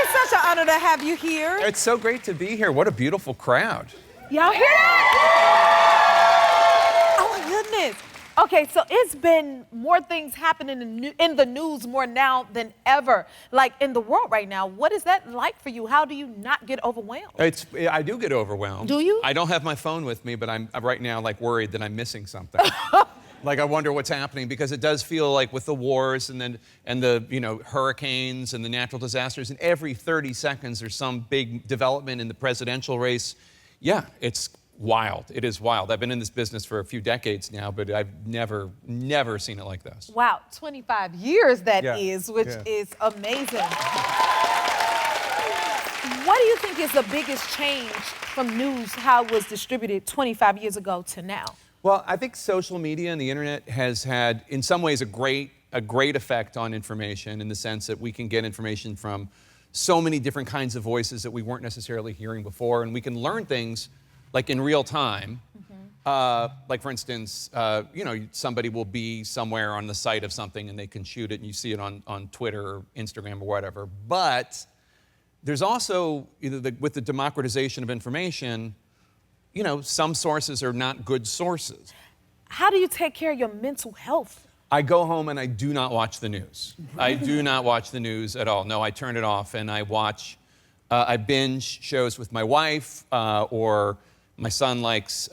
It's such an honor to have you here. It's so great to be here. What a beautiful crowd. Y'all hear that? Oh my goodness. Okay, so it's been more things happening in the news more now than ever, like in the world right now. What is that like for you? How do you not get overwhelmed? I do get overwhelmed. Do you? I don't have my phone with me, but I'm right now like worried that I'm missing something. Like I wonder what's happening, because it does feel like with the wars and the hurricanes and the natural disasters, and every 30 seconds there's some big development in the presidential race. Yeah, it's wild. It is wild. I've been in this business for a few decades now, but I've never seen it like this. Wow, 25 years that Yeah. is, which is amazing. What do you think is the biggest change from news, how it was distributed 25 years ago to now? Well, I think social media and the internet has had, in some ways, a great effect on information, in the sense that we can get information from so many different kinds of voices that we weren't necessarily hearing before, and we can learn things like in real time. Like for instance, somebody will be somewhere on the site of something and they can shoot it and you see it on Twitter or Instagram or whatever. But there's also, with the democratization of information, some sources are not good sources. How do you take care of your mental health? I go home and I do not watch the news. I do not watch the news at all. No, I turn it off and I watch, I binge shows with my wife, or my son likes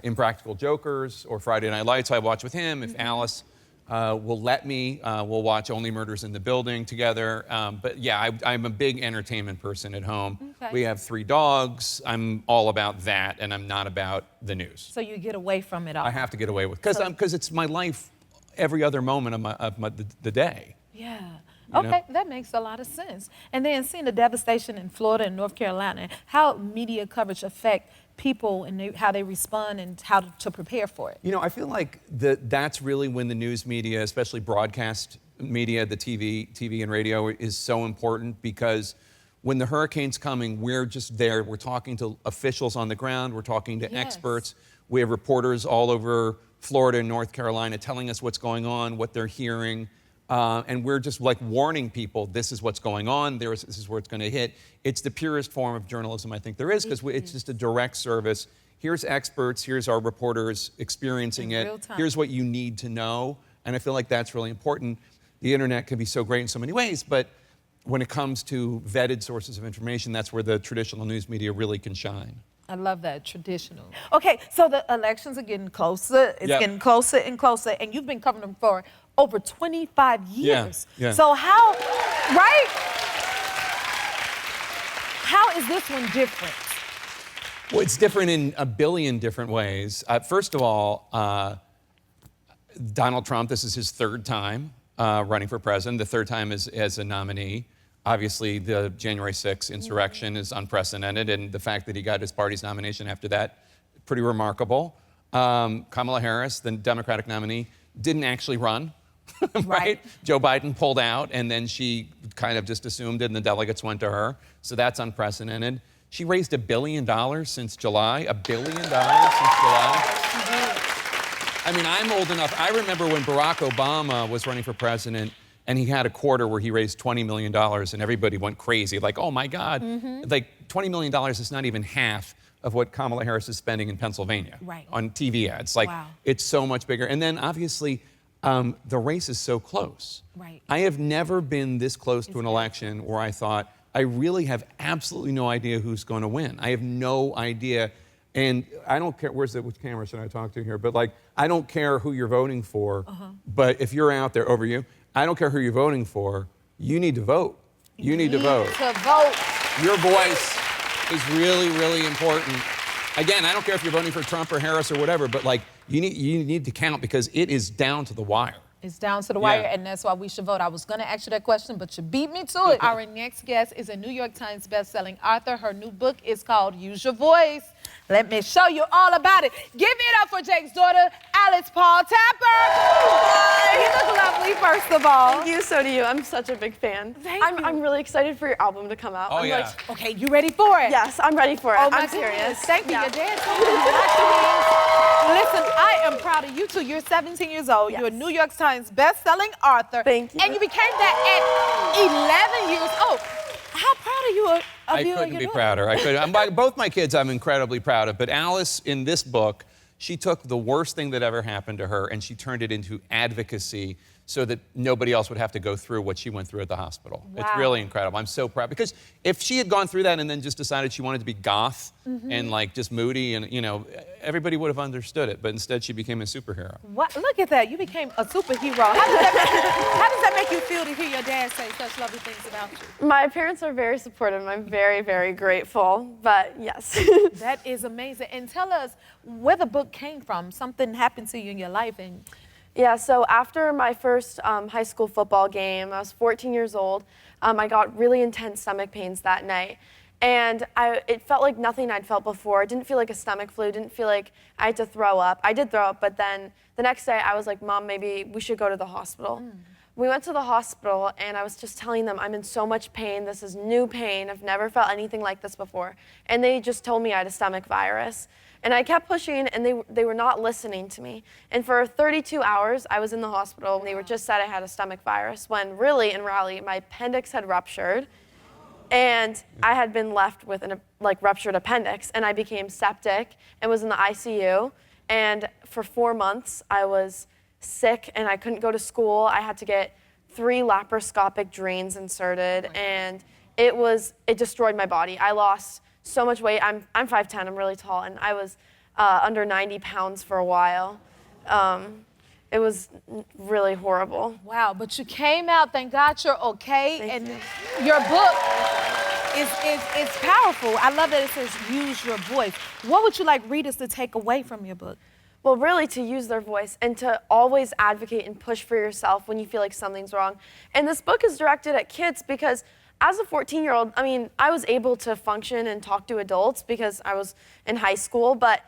Impractical Jokers or Friday Night Lights. I watch with him. If Alice will let me, we'll watch Only Murders in the Building together. But yeah, I'm a big entertainment person at home. Okay. We have 3 dogs. I'm all about that, and I'm not about the news. So you get away from it all. I have to get away with it, because it's my life every other moment of the day. Yeah. You Okay, know? that makes a lot of sense. And then seeing the devastation in Florida and North Carolina, how media coverage affect people and how they respond and how to prepare for it. I feel like that's really when the news media, especially broadcast media, the TV and radio, is so important, because when the hurricane's coming, we're just there. We're talking to officials on the ground. We're talking to experts. We have reporters all over Florida and North Carolina telling us what's going on, what they're hearing. And we're just like warning people, this is what's going on, this is where it's going to hit. It's the purest form of journalism I think there is, because it's just a direct service. Here's experts, here's our reporters experiencing it. Here's what you need to know. And I feel like that's really important. The internet can be so great in so many ways, but when it comes to vetted sources of information, that's where the traditional news media really can shine. I love that, traditional. Okay, so the elections are getting closer. It's getting closer and closer, and you've been covering them for over 25 years. Yeah. So how is this one different? Well, it's different in a billion different ways. First of all, Donald Trump, this is his 3rd time running for president, the 3rd time as a nominee. Obviously, the January 6th insurrection is unprecedented, and the fact that he got his party's nomination after that, pretty remarkable. Kamala Harris, the Democratic nominee, didn't actually run, right? Joe Biden pulled out, and then she kind of just assumed it, and the delegates went to her. So that's unprecedented. She raised $1 billion since July. $1 billion since July. I mean, I'm old enough. I remember when Barack Obama was running for president, and he had a quarter where he raised $20 million, and everybody went crazy, like, oh my God. Like, $20 million is not even half of what Kamala Harris is spending in Pennsylvania on TV ads. Like, it's so much bigger. And then, obviously, the race is so close. I have never been this close to an election where I thought, I really have absolutely no idea who's going to win. I have no idea. And I don't care, which camera should I talk to here? But like, I don't care who you're voting for, but if you're out there, over you, I don't care who you're voting for, you need to vote. You need to vote. Your voice is really, really important. Again, I don't care if you're voting for Trump or Harris or whatever, but like, you need to count, because it is down to the wire. It's down to the wire, and that's why we should vote. I was going to ask you that question, but you beat me to it. Our next guest is a New York Times bestselling author. Her new book is called Use Your Voice. Let me show you all about it. Give it up for Jake's daughter, Alice Paul Tapper. Hi. You look lovely, first of all. Thank you, so do you. I'm such a big fan. I'm really excited for your album to come out. Oh, I'm okay, you ready for it? Yes, I'm ready for it. Oh, my I'm serious. Thank you. Your dad told me Listen, I am proud of you too. You're 17 years old. You're a New York Times best-selling author. Thank you. And you became that at 11 years old. How are you of I you and couldn't your be daughter? prouder. I could. Both my kids I'm incredibly proud of, but Alice, in this book, she took the worst thing that ever happened to her and she turned it into advocacy so that nobody else would have to go through what she went through at the hospital. Wow. It's really incredible. I'm so proud. Because if she had gone through that and then just decided she wanted to be goth and like just moody and, you know, everybody would have understood it. But instead she became a superhero. What? Look at that. You became a superhero. How does that make you feel to hear your dad say such lovely things about you? My parents are very supportive. I'm very, very grateful, but yes. That is amazing. And tell us where the book came from. Something happened to you in your life and Yeah, so after my first high school football game, I was 14 years old, I got really intense stomach pains that night. And it felt like nothing I'd felt before. It didn't feel like a stomach flu, didn't feel like I had to throw up. I did throw up, but then the next day I was like, Mom, maybe we should go to the hospital. We went to the hospital and I was just telling them, I'm in so much pain, this is new pain, I've never felt anything like this before. And they just told me I had a stomach virus. And I kept pushing, and they were not listening to me. And for 32 hours, I was in the hospital, and they were just said I had a stomach virus, when really, in reality, my appendix had ruptured, and I had been left with a ruptured appendix, and I became septic and was in the ICU. And for 4 months, I was sick, and I couldn't go to school. I had to get 3 laparoscopic drains inserted, and it destroyed my body. I lost so much weight. I'm 5'10", I'm really tall, and I was under 90 pounds for a while. It was really horrible. wow, but you came out, thank God you're okay. Thank and you. your book is powerful. I love that it says use your voice. What would you like readers to take away from your book? Well, really to use their voice and to always advocate and push for yourself when you feel like something's wrong. And this book is directed at kids because as a 14-year-old, I mean, I was able to function and talk to adults because I was in high school, but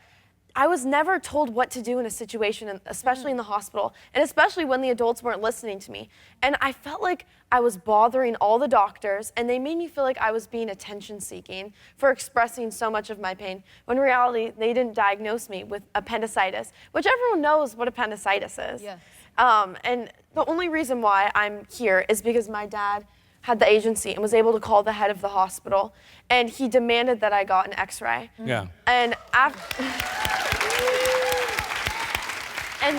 I was never told what to do in a situation, especially in the hospital, and especially when the adults weren't listening to me. And I felt like I was bothering all the doctors, and they made me feel like I was being attention-seeking for expressing so much of my pain, when in reality, they didn't diagnose me with appendicitis, which everyone knows what appendicitis is. Yes. And the only reason why I'm here is because my dad had the agency and was able to call the head of the hospital, and he demanded that I got an x-ray. Yeah. And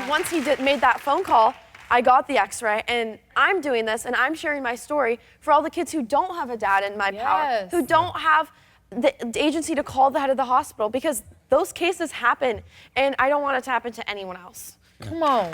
once he made that phone call, I got the x-ray, and I'm doing this, and I'm sharing my story for all the kids who don't have a dad in my power, Yes. who don't have the agency to call the head of the hospital, because those cases happen, and I don't want it to happen to anyone else. Come on.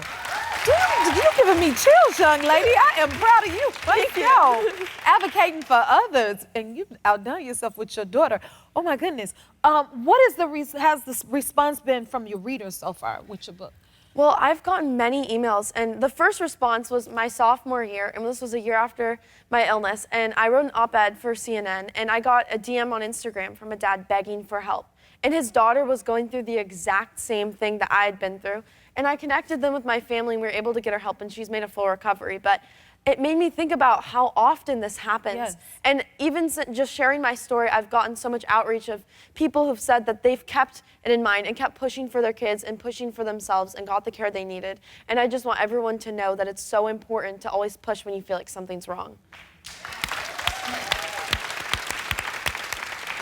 You're giving me chills, young lady. I am proud of you. Thank you. Advocating for others, and you've outdone yourself with your daughter. Oh my goodness. What is has the response been from your readers so far with your book? Well, I've gotten many emails, and the first response was my sophomore year, and this was a year after my illness, and I wrote an op-ed for CNN, and I got a DM on Instagram from a dad begging for help. And his daughter was going through the exact same thing that I had been through, and I connected them with my family, and we were able to get her help, and she's made a full recovery. But it made me think about how often this happens. Yes. And even just sharing my story, I've gotten so much outreach of people who've said that they've kept it in mind and kept pushing for their kids and pushing for themselves and got the care they needed. And I just want everyone to know that it's so important to always push when you feel like something's wrong.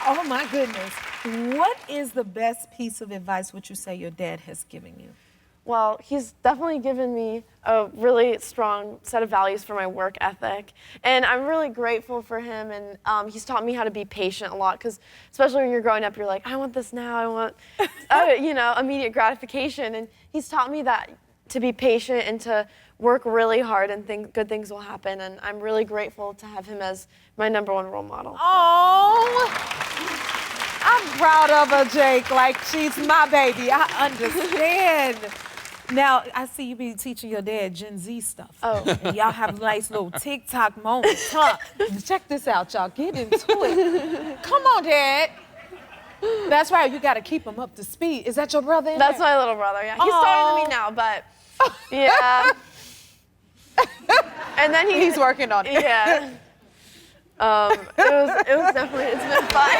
Oh my goodness. What is the best piece of advice would you say your dad has given you? Well, he's definitely given me a really strong set of values for my work ethic. And I'm really grateful for him. And he's taught me how to be patient a lot, because especially when you're growing up, you're like, I want this now, I want, immediate gratification. And he's taught me that to be patient and to work really hard and good things will happen. And I'm really grateful to have him as my #1 role model. Oh, I'm proud of her, Jake, like she's my baby. I understand. Now, I see you be teaching your dad Gen Z stuff. Oh. And y'all have nice little TikTok moments, huh? Check this out, y'all. Get into it. Come on, Dad. That's right. You got to keep him up to speed. Is that your brother? That's my little brother, yeah. He's taller than me now, but yeah. And then He's working on it. Yeah. It was definitely, it's been fun.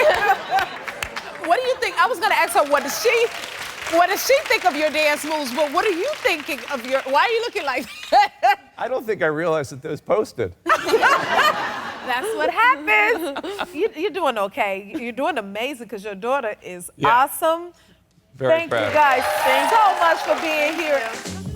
What do you think? I was going to ask her, what does she think of your dance moves? But what are you thinking of why are you looking like that? I don't think I realized that those posted. That's what happens. You're doing okay. You're doing amazing because your daughter is Yeah. awesome. Very Thank proud. you guys so much for being here.